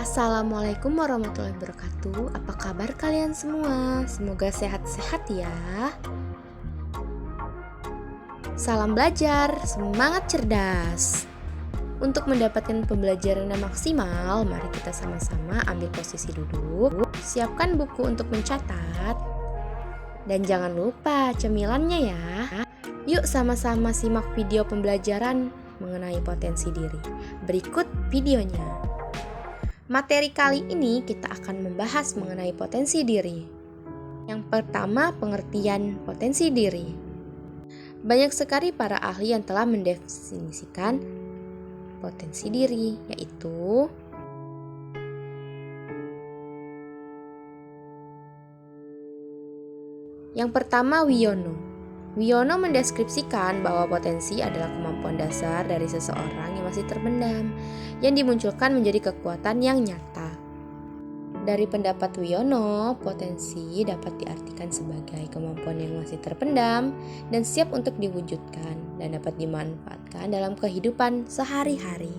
Assalamualaikum warahmatullahi wabarakatuh. Apa kabar kalian semua? Semoga sehat-sehat ya. Salam belajar, semangat cerdas. Untuk mendapatkan pembelajaran yang maksimal, mari kita sama-sama ambil posisi duduk. Siapkan buku untuk mencatat. Dan jangan lupa cemilannya ya. Yuk sama-sama simak video pembelajaran mengenai potensi diri. Berikut videonya. Materi kali ini kita akan membahas mengenai potensi diri. Yang pertama, pengertian potensi diri. Banyak sekali para ahli yang telah mendefinisikan potensi diri, yaitu yang pertama, Wiono. Wiono mendeskripsikan bahwa potensi adalah kemampuan dasar dari seseorang yang masih terpendam, yang dimunculkan menjadi kekuatan yang nyata. Dari pendapat Wiono, potensi dapat diartikan sebagai kemampuan yang masih terpendam dan siap untuk diwujudkan dan dapat dimanfaatkan dalam kehidupan sehari-hari.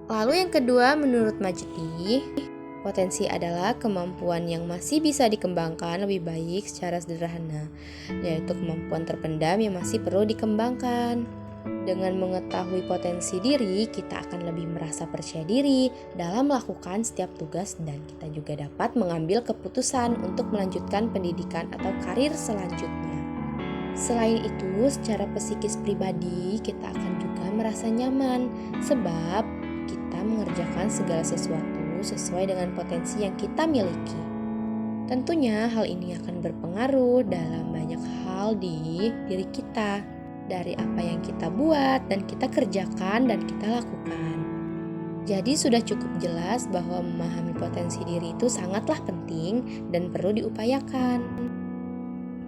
Lalu yang kedua, menurut Majdi, potensi adalah kemampuan yang masih bisa dikembangkan lebih baik secara sederhana, yaitu kemampuan terpendam yang masih perlu dikembangkan. Dengan mengetahui potensi diri, kita akan lebih merasa percaya diri dalam melakukan setiap tugas dan kita juga dapat mengambil keputusan untuk melanjutkan pendidikan atau karir selanjutnya. Selain itu, secara psikis pribadi, kita akan juga merasa nyaman sebab kita mengerjakan segala sesuatu sesuai dengan potensi yang kita miliki. Tentunya hal ini akan berpengaruh dalam banyak hal di diri kita, dari apa yang kita buat dan kita kerjakan dan kita lakukan. Jadi sudah cukup jelas bahwa memahami potensi diri itu sangatlah penting dan perlu diupayakan.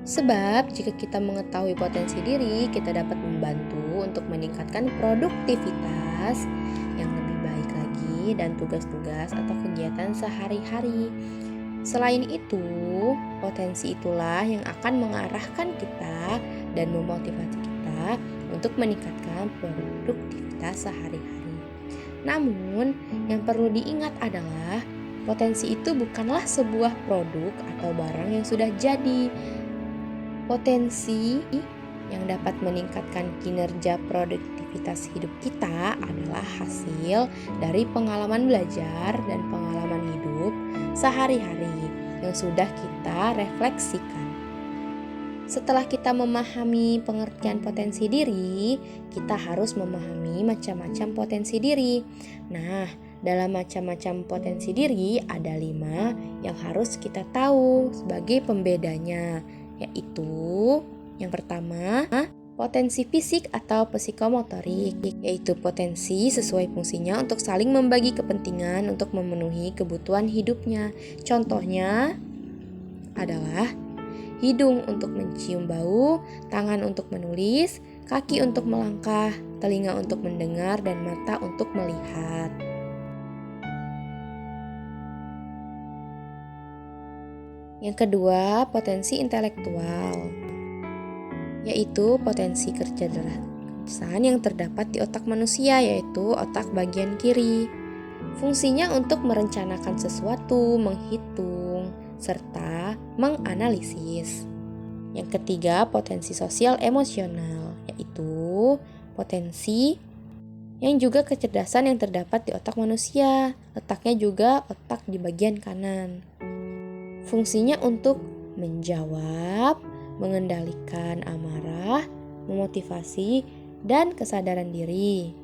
Sebab jika kita mengetahui potensi diri, kita dapat membantu untuk meningkatkan produktivitas yang lebih baik lagi dan tugas-tugas atau kegiatan sehari-hari. Selain itu, potensi itulah yang akan mengarahkan kita dan memotivasi kita untuk meningkatkan produktivitas sehari-hari. Namun, yang perlu diingat adalah potensi itu bukanlah sebuah produk atau barang yang sudah jadi. Potensi yang dapat meningkatkan kinerja produktivitas hidup kita adalah hasil dari pengalaman belajar dan pengalaman hidup sehari-hari yang sudah kita refleksikan. Setelah kita memahami pengertian potensi diri, kita harus memahami macam-macam potensi diri. Nah, dalam macam-macam potensi diri ada 5 yang harus kita tahu sebagai pembedanya, yaitu yang pertama, potensi fisik atau psikomotorik, yaitu potensi sesuai fungsinya untuk saling membagi kepentingan untuk memenuhi kebutuhan hidupnya. Contohnya adalah hidung untuk mencium bau, tangan untuk menulis, kaki untuk melangkah, telinga untuk mendengar, dan mata untuk melihat. Yang kedua, potensi intelektual, yaitu potensi kecerdasan yang terdapat di otak manusia, yaitu otak bagian kiri. Fungsinya untuk merencanakan sesuatu, menghitung, serta menganalisis. Yang ketiga, potensi sosial emosional, yaitu potensi yang juga kecerdasan yang terdapat di otak manusia. Letaknya juga otak di bagian kanan. Fungsinya untuk menjawab, mengendalikan amarah, memotivasi, dan kesadaran diri.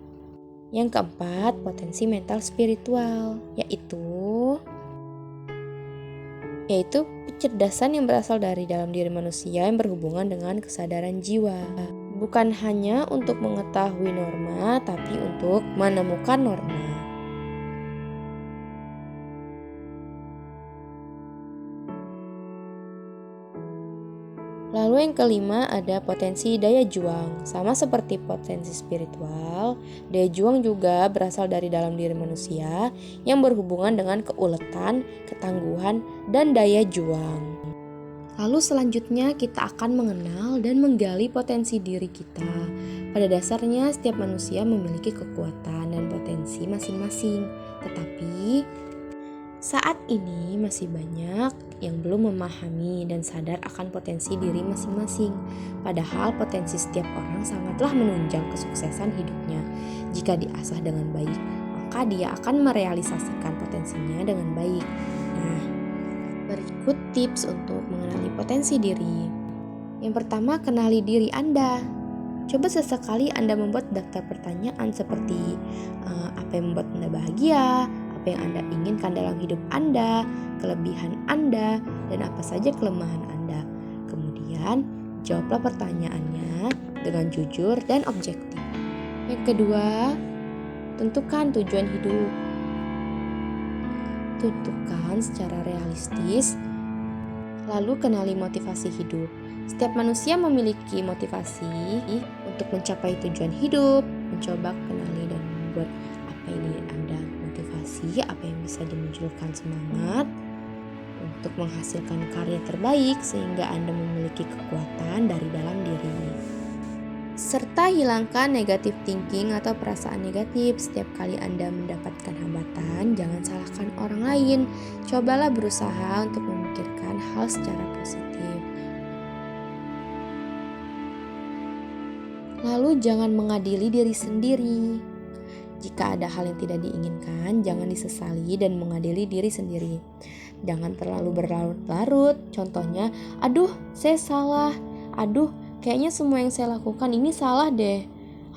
Yang keempat, potensi mental spiritual, yaitu kecerdasan yang berasal dari dalam diri manusia yang berhubungan dengan kesadaran jiwa. Bukan hanya untuk mengetahui norma, tapi untuk menemukan norma. Lalu yang kelima ada potensi daya juang. Sama seperti potensi spiritual, daya juang juga berasal dari dalam diri manusia yang berhubungan dengan keuletan, ketangguhan, dan daya juang. Lalu selanjutnya kita akan mengenal dan menggali potensi diri kita. Pada dasarnya setiap manusia memiliki kekuatan dan potensi masing-masing. Tetapi saat ini masih banyak yang belum memahami dan sadar akan potensi diri masing-masing. Padahal potensi setiap orang sangatlah menunjang kesuksesan hidupnya. Jika diasah dengan baik, maka dia akan merealisasikan potensinya dengan baik. Nah, berikut tips untuk mengenali potensi diri. Yang pertama, kenali diri Anda. Coba sesekali Anda membuat daftar pertanyaan seperti apa yang membuat Anda bahagia, apa yang Anda inginkan dalam hidup Anda, kelebihan Anda, dan apa saja kelemahan Anda. Kemudian, jawablah pertanyaannya dengan jujur dan objektif. Yang kedua, tentukan tujuan hidup. Tentukan secara realistis, lalu kenali motivasi hidup. Setiap manusia memiliki motivasi untuk mencapai tujuan hidup. Mencoba kenali dan membuat apa yang diri Anda motivasi, apa yang bisa dimunculkan semangat untuk menghasilkan karya terbaik sehingga Anda memiliki kekuatan dari dalam diri. Serta hilangkan negative thinking atau perasaan negatif. Setiap kali Anda mendapatkan hambatan, jangan salahkan orang lain. Cobalah berusaha untuk memikirkan hal secara positif. Lalu jangan mengadili diri sendiri. Jika ada hal yang tidak diinginkan, jangan disesali dan mengadili diri sendiri. Jangan terlalu berlarut-larut. Contohnya, aduh saya salah, aduh kayaknya semua yang saya lakukan ini salah deh.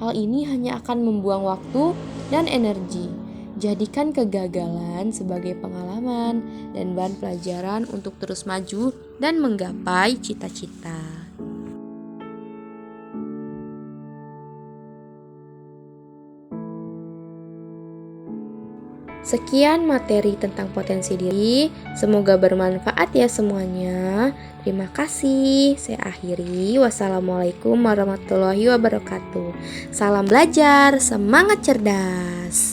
Hal ini hanya akan membuang waktu dan energi. Jadikan kegagalan sebagai pengalaman dan bahan pelajaran untuk terus maju dan menggapai cita-cita. Sekian materi tentang potensi diri. Semoga bermanfaat ya semuanya. Terima kasih. Saya akhiri. Wassalamualaikum warahmatullahi wabarakatuh. Salam belajar, semangat cerdas.